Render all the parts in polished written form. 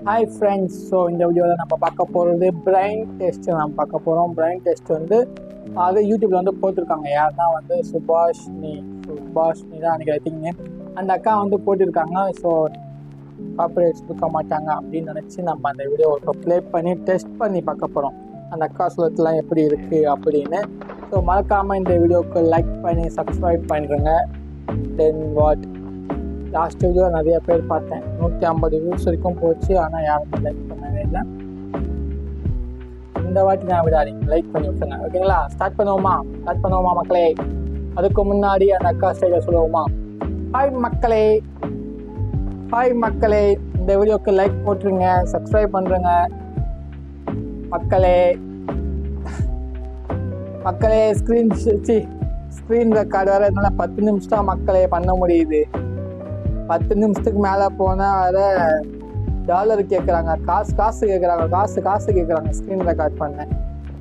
Hi friends. So இந்த வீடியோவில் நம்ம பார்க்க போகிறது பிரைன் டெஸ்ட் நம்ம பார்க்க போகிறோம். பிரைன் டெஸ்ட் வந்து அது யூடியூப்பில் வந்து போட்டிருக்காங்க. யாருன்னா வந்து சுபாஷினி தான் எனக்கு ஐ திங்க் அந்த அக்கா வந்து போட்டிருக்காங்க. ஸோ காப்பரேட்ஸ் கொடுக்க மாட்டாங்க அப்படின்னு நினச்சி நம்ம அந்த வீடியோ ப்ளே பண்ணி டெஸ்ட் பண்ணி பார்க்க போகிறோம். அந்த அக்கா சொல்லத்துலாம் எப்படி இருக்குது அப்படின்னு. ஸோ மறக்காமல் இந்த வீடியோவுக்கு லைக் பண்ணி சப்ஸ்கிரைப் பண்ணிடுங்க. தென் வாட் லாஸ்ட் வீடியோ நிறைய பேர் பார்த்தேன், 150 வியூஸ் வரைக்கும் போச்சு. ஆனால் யாருமே லைக் பண்ணவே இல்லை. இந்த வாட்டி நான் விடாதீங்க, லைக் பண்ணி விட்டுருங்க. ஓகேங்களா? ஸ்டார்ட் பண்ணுவோமா மக்களே? அதுக்கு முன்னாடி அந்த அக்கா ஸ்டைல சொல்லுவோமா? ஹாய் மக்களே, இந்த வீடியோக்கு லைக் போட்டுருங்க, சப்ஸ்கிரைப் பண்ணுறேங்க மக்களே. ஸ்க்ரீன் ரெக்கார்டு வேறு இதனால 10 நிமிஷம் மக்களே பண்ண முடியுது. 10 நிமிஷத்துக்கு மேலே போனால் அதை டாலர் கேட்குறாங்க, காசு கேட்குறாங்க ஸ்க்ரீன் ரெக்கார்ட் பண்ணேன்.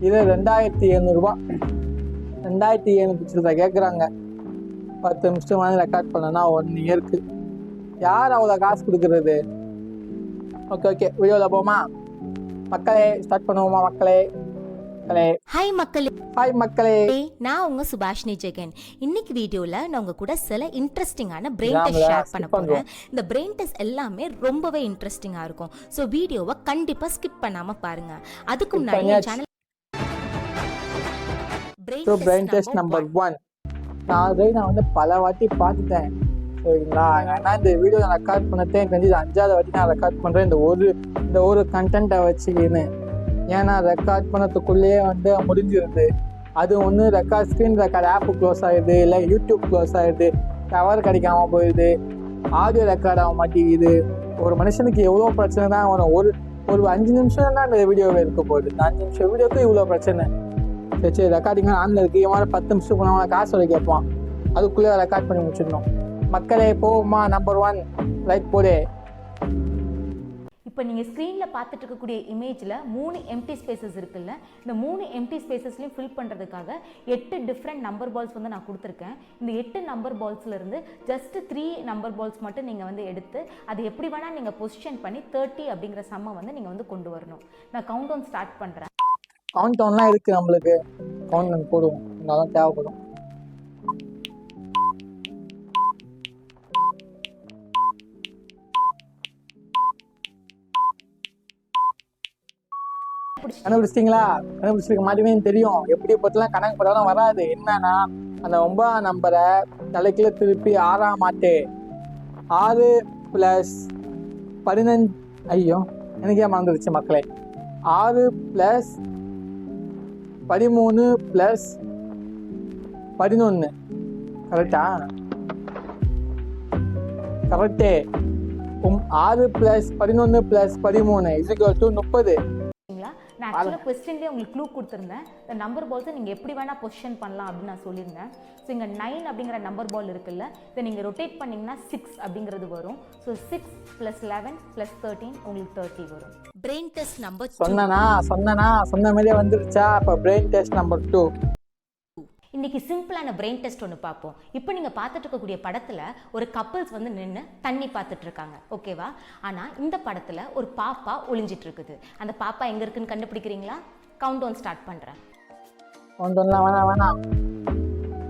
இது 2700 சில்லரை கேட்குறாங்க. 10 நிமிஷத்துக்கு மேலே ரெக்கார்ட் பண்ணனா 1 இயருக்கு. யார் அவ்வளோ காசு கொடுக்குறது? ஓகே வீடியோவில் போமா மக்களே? ஸ்டார்ட் பண்ணுவோமா மக்களே? ஹாய் மக்களே, நான் உங்க சுபாஷினி ஜெகன். இன்னைக்கு வீடியோல நான் உங்க கூட சில இன்ட்ரெஸ்டிங்கான பிரெயின் டெஸ்ட் ஷேர் பண்ண போறேன். இந்த பிரெயின் டெஸ்ட் எல்லாமே ரொம்பவே இன்ட்ரெஸ்டிங்கா இருக்கும். ஸோ வீடியோவை கண்டிப்பா ஸ்கிப் பண்ணாம பாருங்க. அதுக்கு முன்னாடி சேனல் பிரெயின் டெஸ்ட் நம்பர் 1 நான் வந்து பல வாட்டி பார்த்துட்டேன். சரிங்களா? ஏன்னா இந்த வீடியோ நான் ரெக்கார்ட் பண்ணதே எனக்கு 5வது வாட்டி நான் ரெக்கார்ட் பண்ணுறேன் இந்த ஒரு கண்டென்ட்டை வச்சுக்கின்னு. ஏன்னா ரெக்கார்ட் பண்ணதுக்குள்ளேயே வந்து முடிஞ்சிருது. அது ஒன்று ஸ்க்ரீன் ரெக்கார்ட் ஆப்பு க்ளோஸ் ஆகிடுது, இல்லை யூடியூப் க்ளோஸ் ஆகிடுது, டவர் கிடைக்காம போயிடுது, ஆடியோ ரெக்கார்ட் ஆக மாட்டேங்குது. ஒரு மனுஷனுக்கு எவ்வளோ பிரச்சனை தான் வரும். ஒரு 5 நிமிஷம் தான் இந்த வீடியோவில் இருக்க போகுது. இந்த 5 நிமிஷம் வீடியோக்கு இவ்வளோ பிரச்சனை. சரி ரெக்கார்டிங் ஆன்ல இருக்குது. இவன் 10 நிமிஷம் போனவங்க காசு வரை கேட்பான். அதுக்குள்ளே ரெக்கார்ட் பண்ணி முடிச்சிடணும். மக்களே போகுமா? நம்பர் 1 லைக் போடு. இப்போ நீங்கள் ஸ்க்ரீனில் பார்த்துட்டு இருக்கக்கூடிய இமேஜில் 3 எம்டி ஸ்பேசஸ் இருக்குல்ல, இந்த 3 எம்டி ஸ்பேசஸ்லையும் ஃபில் பண்ணுறதுக்காக 8 டிஃப்ரெண்ட் நம்பர் பால்ஸ் வந்து நான் கொடுத்துருக்கேன். இந்த 8 நம்பர் பால்ஸ்லேருந்து ஜஸ்ட் 3 நம்பர் பால்ஸ் மட்டும் நீங்கள் வந்து எடுத்து அது எப்படி வேணால் நீங்கள் பொசிஷன் பண்ணி 30 அப்படிங்கிற சம்மை வந்து நீங்கள் வந்து கொண்டு வரணும். நான் கவுண்ட் டவுன் ஸ்டார்ட் பண்ணுறேன். கவுண்ட் டவுன்லாம் இருக்குது நம்மளுக்கு. கவுண்ட் டவுன் போடுவோம், நல்லா தேவைப்படும். கண்டுபிடிச்சிருக்க மாட்டேமே தெரியும். எப்படி பத்தலாம் கணக்கு போட்டாலும் வராது. என்னன்னா அந்த 9ஆம் நம்பரை தலைக்கீழ திருப்பி 6ஆம் ஆட்டு 6 + 15. ஐயோ எனக்கே மறந்துடுச்சு மக்களே. 6 + 13 + 11 கரெக்டா? கரெக்டே. 6 + 11 + 13 = 30. நான் ஆக்சுவலாக கொஸ்டின்லேயே உங்களுக்கு க்ளூ கொடுத்துருந்தேன். இந்த நம்பர் பால்ஸை நீங்கள் எப்படி வேணால் பொசிஷன் பண்ணலாம் அப்படின்னு நான் சொல்லியிருந்தேன். ஸோ இங்கே 9 அப்படிங்கிற நம்பர் பால் இருக்குல்ல, இதை நீங்கள் ரொட்டேட் பண்ணிங்கன்னா 6 அப்படிங்கிறது வரும். ஸோ 6 + 11 + 13 உங்களுக்கு 30 வரும். பிரெயின் டெஸ்ட் நம்பர் சொன்ன மாதிரியே வந்துருச்சா? அப்போ பிரெயின் டெஸ்ட் நம்பர் 2. இன்னைக்கு சிம்பிளான பிரெயின் டெஸ்ட் ஒன்று பார்ப்போம். இப்போ நீங்கள் பார்த்துட்டு இருக்கக்கூடிய படத்தில் ஒரு கப்பிள்ஸ் வந்து நின்று தண்ணி பார்த்துட்டு இருக்காங்க, ஓகேவா? ஆனால் இந்த படத்தில் ஒரு பாப்பா ஒளிஞ்சிட்டு இருக்குது. அந்த பாப்பா எங்கே இருக்குன்னு கண்டுபிடிக்கிறீங்களா? கவுண்ட் டவுன் ஸ்டார்ட் பண்ணுறேன். கவுண்ட் டவுன்லாம் வேணாம்.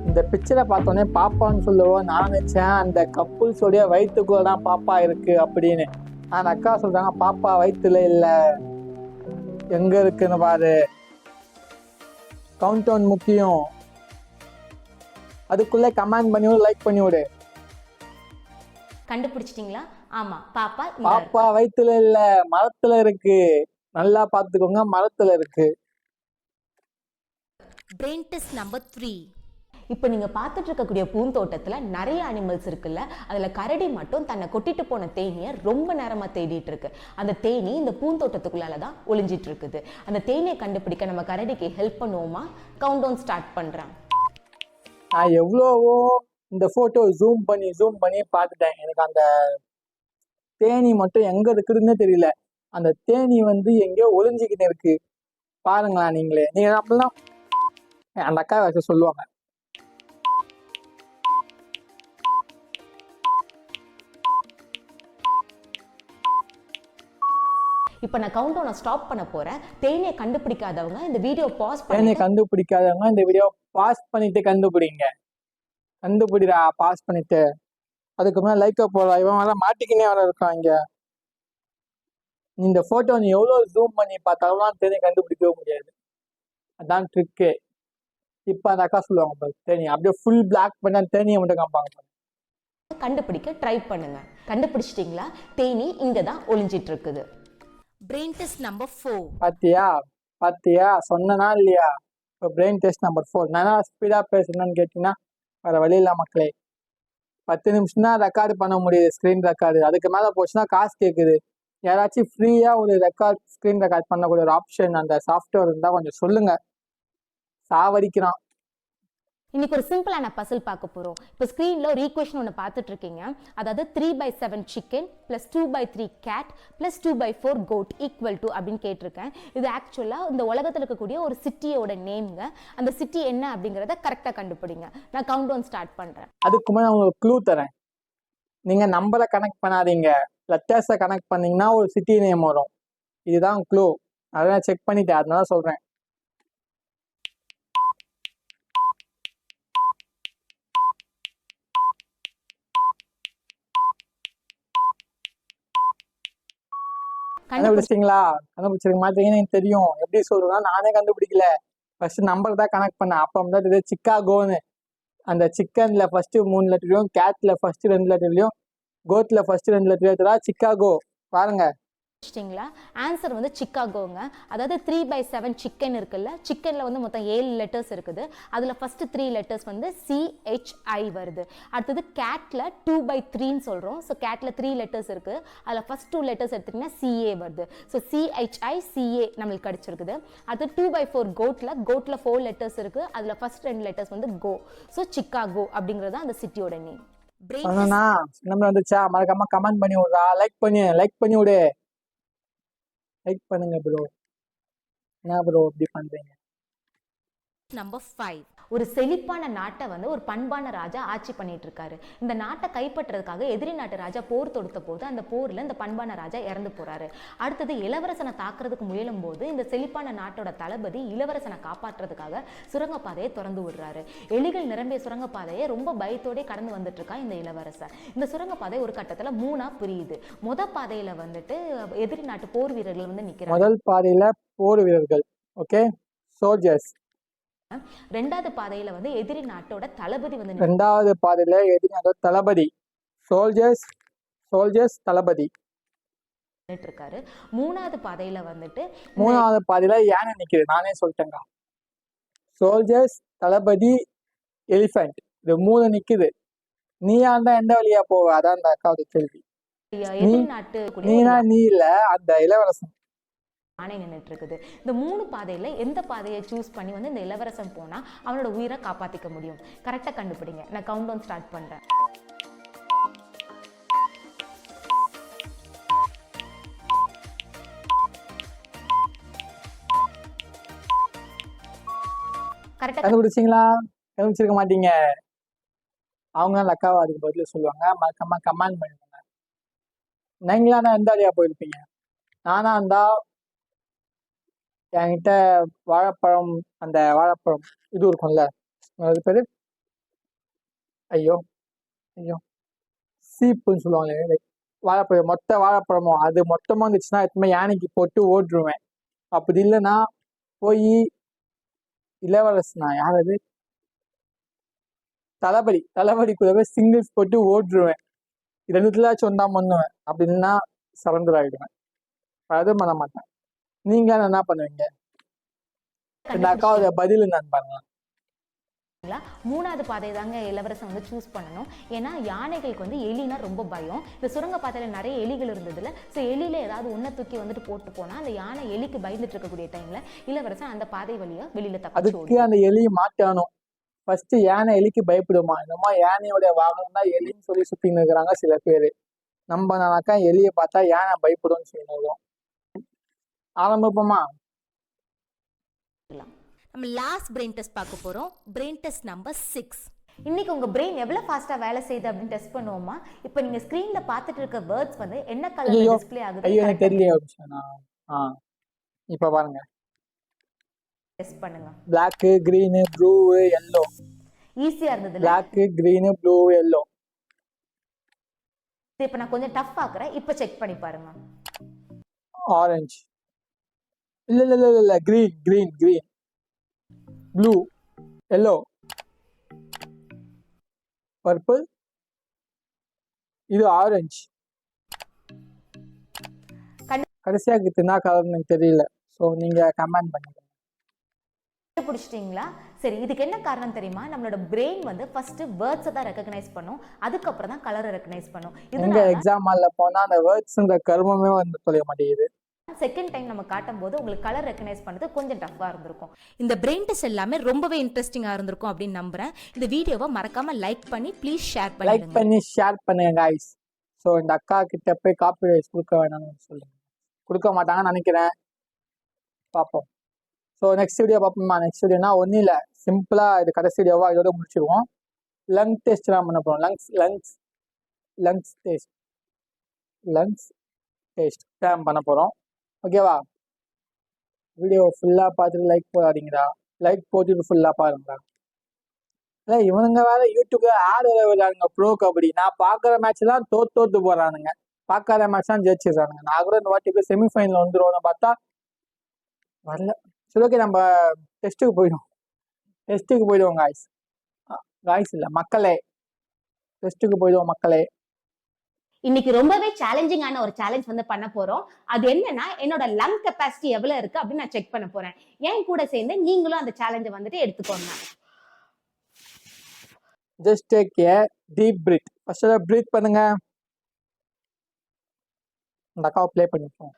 இந்த பிக்சரை பார்த்தோன்னே பாப்பான்னு சொல்லுவோம். நான் நினச்சேன் அந்த கப்புள்ஸோடைய வயிற்றுக்குள்ள தான் பாப்பா இருக்கு அப்படின்னு. அந்த அக்கா சொல்றாங்க பாப்பா வயிற்றுல இல்லை, எங்க இருக்குன்னு பாரு. கவுண்ட் டவுன் முக்கியம். அதுக்குள்ளே கமெண்ட் பண்ணி விடு, லைக் பண்ணி விடு. கண்டுபிடிச்சிட்டீங்களா? ஆமா, பாப்பா வயித்துல இல்ல, மரத்துல இருக்கு. நல்லா பாத்துக்கோங்க, மரத்துல இருக்கு. Brain test number 3. இப்போ நீங்கள் பார்த்துட்டு இருக்கக்கூடிய பூந்தோட்டத்தில் நிறைய அனிமல்ஸ் இருக்குல்ல, அதில் கரடி மட்டும் தன்னை கொட்டிட்டு போன தேனியை ரொம்ப நேரமாக தேடிட்டு இருக்கு. அந்த தேனி இந்த பூந்தோட்டத்துக்குள்ளால தான் ஒளிஞ்சிட்டு இருக்குது. அந்த தேனியை கண்டுபிடிக்க நம்ம கரடிக்கு ஹெல்ப் பண்ணுவோமா? கவுண்ட் டவுன் ஸ்டார்ட் பண்ணுறேன். நான் எவ்வளவோ இந்த போட்டோ ஜூம் பண்ணி பார்த்துட்டேன். எனக்கு அந்த தேனி மட்டும் எங்க இருக்குதுன்னு தெரியல. அந்த தேனி வந்து எங்கேயோ ஒளிஞ்சிக்கிட்டு இருக்கு. பாருங்களா நீங்களே. நீங்க அப்படிலாம் அந்த அக்கா வச்சு சொல்லுவாங்க. இப்போ நான் கவுண்ட் டவுனை ஸ்டாப் பண்ண போறேன். தேனியை கண்டுபிடிக்காதவங்க இந்த வீடியோ பாஸ் தேனியை பண்ணி கண்டுபிடிக்காதவங்க இந்த வீடியோ பாஸ் பண்ணிட்டு கண்டுபிடிங்க. கண்டுபிடிடா பாஸ் பண்ணிட்டு. அதுக்கு மேலே லைக்கை போடலாம். இவன் வேற மாட்டிக்கினே வர இருக்கான் இங்க. இந்த போட்டோ நீ எவ்வளவு ஜூம் பண்ணி பார்த்தாலும் தேனியை கண்டுபிடிக்கவே முடியாது. அதான் ட்ரிக்கு. இப்ப அந்த அக்கா சொல்லுவாங்க பாரு, தேனி அப்படியே ஃபுல் பிளாக் பண்ண தேனியை மட்டும் காப்பாங்க. கண்டுபிடிக்க ட்ரை பண்ணுங்க. கண்டுபிடிச்சிட்டீங்களா? தேனி இங்க தான் ஒளிஞ்சிட்டு இருக்குது. Brain test number 4. பாத்தியா சொன்னா இல்லையா? இப்போ பிரெயின் டெஸ்ட் நம்பர் 4. நான் ஸ்பீடா பேசுறேன்னு கேட்டீங்கன்னா வேற வழி இல்ல மக்களே. 10 நிமிஷம் தான் ரெக்கார்டு பண்ண முடியுது, ஸ்கிரீன் ரெக்கார்டு. அதுக்கு மேல போச்சுன்னா காசு கேட்குது. யாராச்சும் ஃப்ரீயா ஒரு ரெக்கார்ட் ஸ்கிரீன் ரெக்கார்ட் பண்ணக்கூடிய ஒரு ஆப்ஷன் அந்த சாஃப்ட்வேர் இருந்தா கொஞ்சம் சொல்லுங்க. சாவடிக்கிறான். இன்னைக்கு ஒரு சிம்பிளான பசில் பார்க்க போறோம். இப்போ ஸ்க்ரீன்ல ஒரு ஈக்குவேஷன் ஒன்று பார்த்துட்டு இருக்கீங்க. அதாவது 3/7 chicken plus 2/3 cat plus 2/4 goat equal to அப்படின்னு கேட்டிருக்கேன். இது ஆக்சுவலா இந்த உலகத்தில் இருக்கக்கூடிய ஒரு சிட்டியோட நேம்ங்க. அந்த சிட்டி என்ன அப்படிங்கிறத கரெக்டாக கண்டுபிடிங்க. நான் கவுண்ட் டவுன் ஸ்டார்ட் பண்றேன். அதுக்கு முன்னாடி உங்களுக்கு க்ளூ தரேன். நீங்க நம்பரை கனெக்ட் பண்ணாதீங்க, லெட்டர்ஸை கனெக்ட் பண்ணீங்கன்னா ஒரு சிட்டி நேம் வரும். இதுதான் க்ளூ. அதான் செக் பண்ணிட்டேன், அதனால சொல்றேன். கண்டுபிடிச்சிங்களா? கண்டுபிடிச்சிருக்க மாட்டீங்கன்னு எனக்கு தெரியும். எப்படி சொல்றேன்னா, நானே கண்டுபிடிக்கல. ஃபர்ஸ்ட் நம்பர் தான் கனெக்ட் பண்ணேன். அப்போ தான் இது சிக்காகோன்னு. அந்த சிக்கன்ல ஃபர்ஸ்ட் 3 லெட்டர்லையும், கேட்ல ஃபர்ஸ்ட் 2 லெட்டர்லையும், கோட்ல ஃபர்ஸ்ட் 2 லெட்டர் சிக்காகோ. பாருங்க. ஆன்சர் வந்து சிக்காகோங்க. அதாவது 3/7 சிக்கன் இருக்குல்ல, சிக்கன்ல வந்து மொத்தம் 7 லெட்டர்ஸ் இருக்குது. அதுல ஃபர்ஸ்ட் 3 லெட்டர்ஸ் வந்து CHI வருது. அடுத்தது கேட்ல 2/3ன்னு சொல்றோம். ஸோ கேட்ல 3 லெட்டர்ஸ் இருக்கு. அதுல ஃபர்ஸ்ட் 2 லெட்டர்ஸ் எடுத்தீங்கன்னா CA வருது. ஸோ CHI CA நம்மளுக்கு கிடைச்சிருக்குது. அடுத்து 2/4 கோட்ல 4 லெட்டர்ஸ் இருக்கு. அதுல ஃபர்ஸ்ட் 2 லெட்டர்ஸ் வந்து கோ. ஸோ சிக்காகோ அப்படிங்கிறது அந்த சிட்டியோட நேம். நம்பர் வந்துச்சா? மறக்காம கமெண்ட் பண்ணி விடுறா. லைக் பண்ணி விடு. லைக் பண்ணுங்க ப்ரோ. என்ன ப்ரோ இப்படி பண்றீங்க? நம்பர் 5. ஒரு செழிப்பான நாட்டை வந்து ஒரு பண்பான ராஜா ஆட்சி பண்ணிட்டு இருக்காரு. இந்த நாட்டை கைப்பற்றதுக்காக எதிரி நாட்டு ராஜா போர் தொடுத்த போது அந்த போர்ல இந்த பண்பான ராஜா இறந்து போறாரு. அடுத்தது இளவரசனை தாக்குறதுக்கு முயலும் போது இந்த செழிப்பான நாட்டோட தளபதி இளவரசனை காப்பாற்றுறதுக்காக சுரங்கப்பாதையை திறந்து விடுறாரு. எலிகள் நிரம்பிய சுரங்கப்பாதையை ரொம்ப பயத்தோட கடந்து வந்துட்டு இருக்கா இந்த இளவரசர். இந்த சுரங்கப்பாதை ஒரு கட்டத்துல 3ஆ பிரியுது. பாதையில வந்துட்டு எதிரி நாட்டு போர் வீரர்கள் வந்து நிக்கிறாங்க. முதல் பாதையில போர் வீரர்கள், ஓகே, சோல்ஜர்ஸ். ரெண்டாவது பாதையில வந்து எதிரி நாட்டோட தளபதி வந்து ரெண்டாவது பாதையில எதிரி நாட்டோட தளபதி சோல்ஜர்ஸ் தளபதி இருக்காரு. மூணாவது பாதையில வந்துட்டு மூணாவது பாதையில யானை நிக்குது. நானே சொல்லிட்டேங்க. சோல்ஜர்ஸ் தளபதி எலிஃபென்ட் இது 3 நிக்குது. நீயா இருந்தா எந்த வழியா போவ? அதான் அந்த அக்காவது கேள்வி. எதிரி நாட்டு நீ இல்ல, அந்த இளவரசன் யானை நின்றுட்டு இருக்குது. இந்த 3 பாதையில எந்த பாதையை சூஸ் பண்ணி வந்து இந்த இளவரசன் போனா அவனோட உயிரை காப்பாத்திக்க முடியும்? கரெக்டா கண்டுபிடிங்க. நான் கவுண்ட் டவுன் ஸ்டார்ட் பண்றேன். கண்டுபிடிச்சிங்களா? கண்டுபிடிச்சிருக்க மாட்டீங்க. அவங்க அக்காவை அதுக்கு பதில் சொல்லுவாங்க. மறக்காம கமெண்ட் பண்ணுங்க. நீங்களா எந்த வழியா போயிருப்பீங்க? நானா இருந்தா என்கிட்ட வாழைப்பழம், அந்த வாழைப்பழம் இது இருக்கும்ல, அது பேரு ஐயோ சீப்புன்னு சொல்லுவாங்க. வாழைப்பழம், மொத்த வாழைப்பழமும் அது மொத்தமா இருந்துச்சுன்னா எப்பவுமே யானைக்கு போட்டு ஓட்டுருவேன். அப்படி இல்லைன்னா போய் இளவரசனா யாராவது தளபதி கூடவே சிங்கிள்ஸ் போட்டு ஓட்டுருவேன். இது 2த்துலாச்சும் ஒன்றா பண்ணுவேன். அப்படின்னா சரண்டர் ஆகிடுவேன். அதுவும் பண்ண மாட்டேன். நீங்க என்ன பண்ணுவீங்க? இந்த அக்காவோட பதில் என்னன்னு பாருங்க. மூணாவது பாதை தாங்க இளவரசன் வந்து சூஸ் பண்ணணும். ஏன்னா யானைகளுக்கு வந்து எலினா ரொம்ப பயம். இந்த சுரங்க பாதையில நிறைய எலிகள் இருந்ததுல, ஸோ எலியில ஏதாவது ஒன்றை தூக்கி வந்துட்டு போட்டு போனா அந்த யானை எலிக்கு பயந்துட்டு இருக்கக்கூடிய டைம்ல இளவரசன் அந்த பாதை வழியா வெளியில தப்பிச்சு. அதுக்கு அந்த எலி மாட்டானோ ஃபர்ஸ்ட் யானை எலிக்கு பயப்படுமா? என்னமோ யானையோட வாகனம் தான் எலின்னு சொல்லி சுத்தின்னு இருக்கிறாங்க சில பேரு. நம்ம நாக்கா எலியை பார்த்தா யானை பயப்படும்னு சொல்லிடுவோம். ஆரம்பிப்போமா? நம்ம லாஸ்ட் பிரெயின் டெஸ்ட் பார்க்க போறோம். Brain test number 6. இன்னைக்கு உங்க பிரெயின் எவ்வளவு ஃபாஸ்டா வேலை செய்யுது அப்படின்னு டெஸ்ட் பண்ணுவோமா? இப்போ நீங்க ஸ்கிரீன்ல பார்த்துட்டு இருக்க வேர்ட்ஸ் வந்து என்ன கலர்ல டிஸ்ப்ளே ஆகுது? ஐயோ எனக்கு தெரியல. ஆ இப்போ பாருங்க, டெஸ்ட் பண்ணுங்க. Black, green, blue, yellow. ஈஸியா இருந்ததுல. Black, green, blue, yellow. இப்போ நான் கொஞ்சம் டஃப் ஆக்குறேன். இப்போ செக் பண்ணி பாருங்க. ஆரஞ்சு. இல்ல இல்ல இல்ல இல்ல, green green green, blue, yellow, purple, இது ஆரஞ்சு. கடைசியா என்ன கலர்னு எனக்கு தெரியல. ஸோ நீங்க கமெண்ட் பண்ணுங்க. கண்டுபிடிச்சிட்டீங்களா? சரி, இதுக்கு என்ன காரணம் தெரியுமா? நம்மளோட பிரெயின் வந்து ஃபர்ஸ்ட் வேர்ட்ஸை தான் ரெகக்னைஸ் பண்ணும், அதுக்கப்புறம் தான் கலரை ரெகக்னைஸ் பண்ணும். எங்க இதனால எக்ஸாம் ஹால்ல போனா அந்த வேர்ட்ஸ்ன்ற கர்மமே வந்து தொலைய மாட்டேங்குது. செகண்ட் டைம் நம்ம காட்டும் போது உங்களுக்கு கலர் ரெகக்னைஸ் பண்ணுறது கொஞ்சம் டஃப்பாக இருந்திருக்கும். இந்த பிரெயின் டெஸ்ட் எல்லாமே ரொம்பவே இன்ட்ரெஸ்டிங்காக இருந்திருக்கும் அப்படின்னு நம்புறேன். இந்த வீடியோவை மறக்காம லைக் பண்ணி ப்ளீஸ் ஷேர் லைக் பண்ணி ஷேர் பண்ணுங்க guys. ஸோ இந்த அக்கா கிட்ட போய் காப்பி ரைட்ஸ் கொடுக்க வேணாம்னு சொல்லுங்க. கொடுக்க மாட்டாங்கன்னு நினைக்கிறேன், பார்ப்போம். ஸோ நெக்ஸ்ட் வீடியோ பார்ப்போம்மா. நெக்ஸ்ட் வீடியோனா ஒன்றும் இல்லை, சிம்பிளாக இது கடைசி வீடியோவா இதோட முடிச்சிருவோம். லங் டெஸ்ட்லாம் பண்ண போகிறோம். லங்ஸ் டெஸ்ட் தான் பண்ண போகிறோம். ஓகேவா? வீடியோ ஃபுல்லாக பார்த்துட்டு லைக் போடாதீங்கடா. லைக் போட்டுட்டு ஃபுல்லாக பாருங்கடா. இல்லை இவனுங்க வேற யூடியூப்ல ஆட் வர விடுறாங்க ப்ரோ கபடி. நான் பார்க்குற மேட்ச் தான் தோத்து போடுறானுங்க, பார்க்காத மேட்ச் தான் ஜெயிச்சிடுறானுங்க. நான் கூட இந்த வாட்டிக்கு செமிஃபைனல் வந்துடுவோம்னு பார்த்தா வரல. சரி ஓகே, நம்ம டெஸ்ட்டுக்கு போயிடுவோம் காய்ஸ் இல்லை மக்களே, டெஸ்ட்டுக்கு போயிடுவோம் மக்களே. இன்னைக்கு ரொம்பவே சேலஞ்சிங்கான ஒரு சேலஞ்ச் வந்து பண்ண போறோம். அது என்னன்னா, என்னோட லங் கெப்பாசிட்டி எவ்வளவு இருக்கு அப்படின்னு நான் செக் பண்ண போறேன். என் கூட சேர்ந்து நீங்களும் அந்த சேலஞ்சை வந்துட்டு எடுத்துக்கோங்க. Just take a deep breath. First breath பண்ணுங்க. இந்த அக்காவை ப்ளே பண்ணிப்போம்.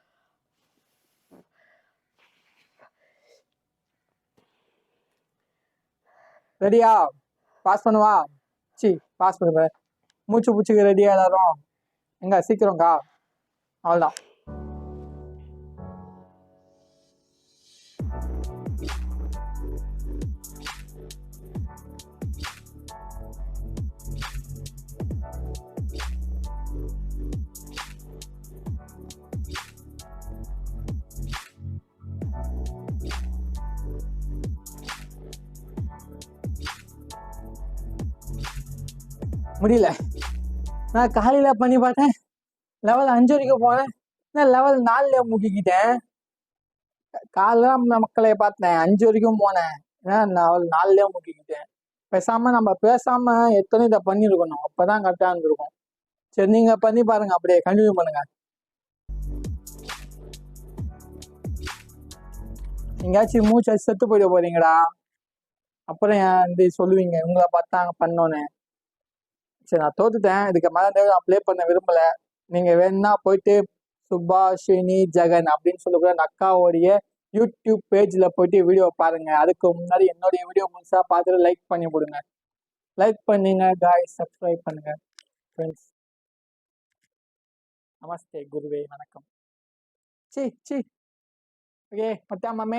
ரெடியா? பாஸ் பண்ணுவா. பாஸ் பண்ணுங்க. மூச்சு பூச்சிக்கு ரெடியா எல்லாரும்? எங்க சீக்கிரம்க்கா. அவ்வளோதான். முடியல. நான் காலையில பண்ணி பார்த்தேன், லெவல் 5 வரைக்கும் போனேன். நான் லெவல் 4 முக்கிக்கிட்டேன். காலைல மக்களை பார்த்தேன், 5 வரைக்கும் போனேன். லெவல் 4 முக்கிக்கிட்டேன். பேசாம நம்ம எத்தனை இதை பண்ணிருக்கணும், அப்பதான் கரெக்டா இருந்திருக்கும். சரி நீங்க பண்ணி பாருங்க, அப்படியே கண்டினியூ பண்ணுங்க. எங்கேயாச்சும் மூச்சு செத்து போயிட போறீங்கடா, அப்புறம் ஏன் சொல்லுவீங்க உங்களை பார்த்தா பண்ணோன்னு. சரி நான் தோத்துட்டேன், இதுக்கு மேலே நான் ப்ளே பண்ண விரும்பல. நீங்க வேணும்னா போயிட்டு சுபாஷினி ஜெகன் அப்படின்னு சொல்லக்கூட அந்த அக்காவோடைய யூடியூப் பேஜ்ல போயிட்டு வீடியோ பாருங்க. அதுக்கு முன்னாடி என்னுடைய வீடியோ முழுசா பார்த்துட்டு லைக் பண்ணி போடுங்க. லைக் பண்ணுங்க காய்ஸ், சப்ஸ்கிரைப் பண்ணுங்க ஃப்ரெண்ட்ஸ். நமஸ்தே குருவே, வணக்கம். ஓகே மச்சான் மாமே.